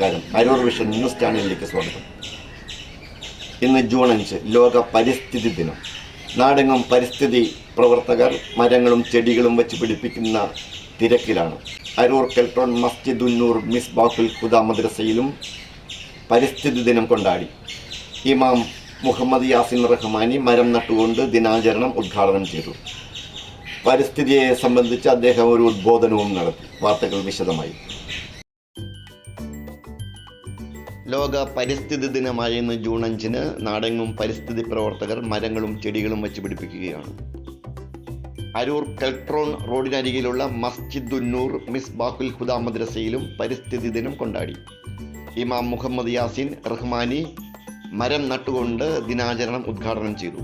നമസ്കാരം. Aroor vision news ചാനലിലേക്ക് സ്വാഗതം. ഇന്ന് ജൂൺ 5 ലോക പരിസ്ഥിതി ദിനം. നാടെങ്ങും പരിസ്ഥിതി പ്രവർത്തകർ മരങ്ങളും ചെടികളും വെച്ച് പിടിപ്പിക്കുന്ന തിരക്കിലാണ്. അരൂർ കെൽട്രോൺ മസ്ജിദുന്നൂർ മിസ്ബാഹുൽ ഹുദ മദ്രസയിലും പരിസ്ഥിതി ദിനം കൊണ്ടാടി. ഇമാം മുഹമ്മദ് യാസിൻ റഹ്മാനി മരം നട്ടുകൊണ്ട് ദിനാചരണം ഉദ്ഘാടനം ചെയ്തു. പരിസ്ഥിതിയെ സംബന്ധിച്ച് അദ്ദേഹം ഒരു ഉദ്ബോധനവും നടത്തി. വാർത്തകൾ വിശദമായി. ലോക പരിസ്ഥിതി ദിനമായ ഇന്ന് ജൂൺ 5 നാടെങ്ങും പരിസ്ഥിതി പ്രവർത്തകർ മരങ്ങളും ചെടികളും വെച്ച് പിടിപ്പിക്കുകയാണ്. അരൂർ കെൽട്രോൺ റോഡിനരികിലുള്ള മസ്ജിദുന്നൂർ മിസ്ബാഹുൽ ഹുദ മദ്രസയിലും പരിസ്ഥിതി ദിനം കൊണ്ടാടി. ഇമാം മുഹമ്മദ് യാസിൻ റഹ്മാനി മരം നട്ടുകൊണ്ട് ദിനാചരണം ഉദ്ഘാടനം ചെയ്തു.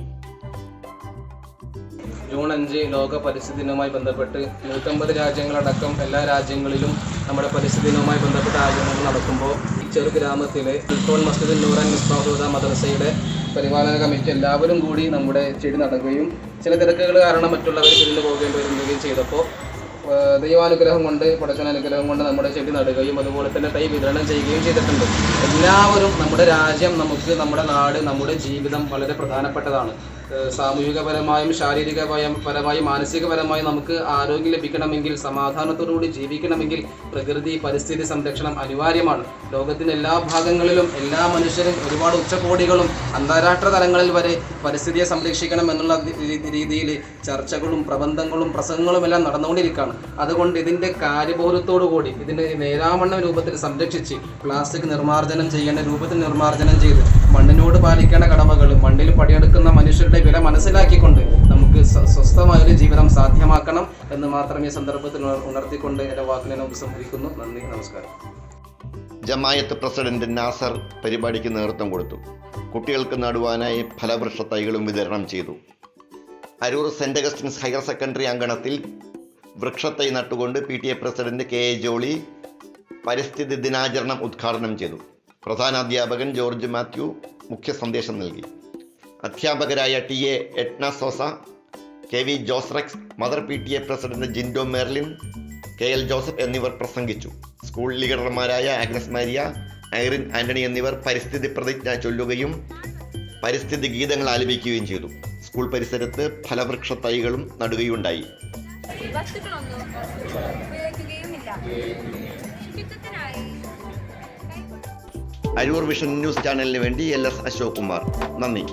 ജൂൺ 5 ലോക പരിസ്ഥിതി ദിനവുമായി ബന്ധപ്പെട്ട് 150 രാജ്യങ്ങളടക്കം എല്ലാ രാജ്യങ്ങളിലും നമ്മുടെ പരിസ്ഥിതി ദിനവുമായി ബന്ധപ്പെട്ട ആചരണങ്ങൾ നടക്കുമ്പോൾ ഈ ചെറു ഗ്രാമത്തിലെ കെൽട്രോൺ മസ്ജിദുന്നൂർ മിസ്ബാഹുൽ ഹുദ മദ്രസയുടെ പരിപാലന കമ്മിറ്റി എല്ലാവരും കൂടി നമ്മുടെ ചെടി നടുകയും ചില തിരക്കുകൾ കാരണം മറ്റുള്ളവർ പിരിഞ്ഞു പോകേണ്ടി വരികയും ചെയ്തപ്പോൾ ദൈവാനുഗ്രഹം കൊണ്ട് പടച്ചവനുഗ്രഹം കൊണ്ട് നമ്മുടെ ചെടി നടുകയും അതുപോലെ തന്നെ തൈ വിതരണം ചെയ്യുകയും ചെയ്തിട്ടുണ്ട്. എല്ലാവരും നമ്മുടെ രാജ്യം, നമുക്ക് നമ്മുടെ നാട്, നമ്മുടെ ജീവിതം വളരെ പ്രധാനപ്പെട്ടതാണ്. സാമൂഹികപരമായും ശാരീരികപരമായും മാനസികപരമായും നമുക്ക് ആരോഗ്യം ലഭിക്കണമെങ്കിൽ, സമാധാനത്തോടുകൂടി ജീവിക്കണമെങ്കിൽ പ്രകൃതി പരിസ്ഥിതി സംരക്ഷണം അനിവാര്യമാണ്. ലോകത്തിൻ്റെ എല്ലാ ഭാഗങ്ങളിലും എല്ലാ മനുഷ്യരും ഒരുപാട് ഉച്ചകോടികളും അന്താരാഷ്ട്ര തലങ്ങളിൽ വരെ പരിസ്ഥിതിയെ സംരക്ഷിക്കണം എന്നുള്ള രീതിയിൽ ചർച്ചകളും പ്രബന്ധങ്ങളും പ്രസംഗങ്ങളും എല്ലാം നടന്നുകൊണ്ടിരിക്കുകയാണ്. അതുകൊണ്ട് ഇതിൻ്റെ കാര്യബോധത്തോടുകൂടി ഇതിൻ്റെ നേരാവണ്ണ രൂപത്തിൽ സംരക്ഷിച്ച് പ്ലാസ്റ്റിക് നിർമ്മാർജ്ജനം ചെയ്യേണ്ട രൂപത്തിൽ നിർമ്മാർജ്ജനം ചെയ്ത് മണ്ണിനോട് പാലിക്കേണ്ട കടമകൾ, മണ്ണിൽ പണിയെടുക്കുന്ന മനുഷ്യരുടെ വില മനസ്സിലാക്കിക്കൊണ്ട് നമുക്ക് സ്വസ്ഥമായൊരു ജീവിതം സാധ്യമാക്കണം എന്ന് മാത്രം ഈ സന്ദർഭത്തിൽ ഉണർത്തിക്കൊണ്ട് എൻ്റെ വാക്കിനെ ഉപസംഹരിക്കുന്നു. നന്ദി, നമസ്കാരം. ജമായത്ത് പ്രസിഡന്റ് നാസർ പരിപാടിക്ക് നേതൃത്വം കൊടുത്തു. കുട്ടികൾക്ക് നടുവാനായി ഫലവൃക്ഷ തൈകളും വിതരണം ചെയ്തു. Aroor saint Augustine's higher secondary അങ്കണത്തിൽ വൃക്ഷത്തൈ നട്ടുകൊണ്ട് PTA പ്രസിഡന്റ് KA ജോളി പരിസ്ഥിതി ദിനാചരണം ഉദ്ഘാടനം ചെയ്തു. പ്രധാനാധ്യാപകൻ ജോർജ് മാത്യു മുഖ്യ സന്ദേശം നൽകി. അധ്യാപകരായ TA Edna Sousa, KV Josrex, mother PTA president Jindo Merlin, KL Joseph എന്നിവർ പ്രസംഗിച്ചു. സ്കൂൾ ലീഡർമാരായ ആഗ്നസ് മാരിയ, ഐറിൻ ആന്റണി എന്നിവർ പരിസ്ഥിതി പ്രതിജ്ഞ ചൊല്ലുകയും പരിസ്ഥിതി ഗീതങ്ങൾ ആലപിക്കുകയും ചെയ്തു. സ്കൂൾ പരിസരത്ത് ഫലവൃക്ഷ തൈകളും നടുകയുണ്ടായി. അരൂർ വിഷൻ ന്യൂസ് ചാനലിന് വേണ്ടി LS അശോക് കുമാർ. നന്ദി.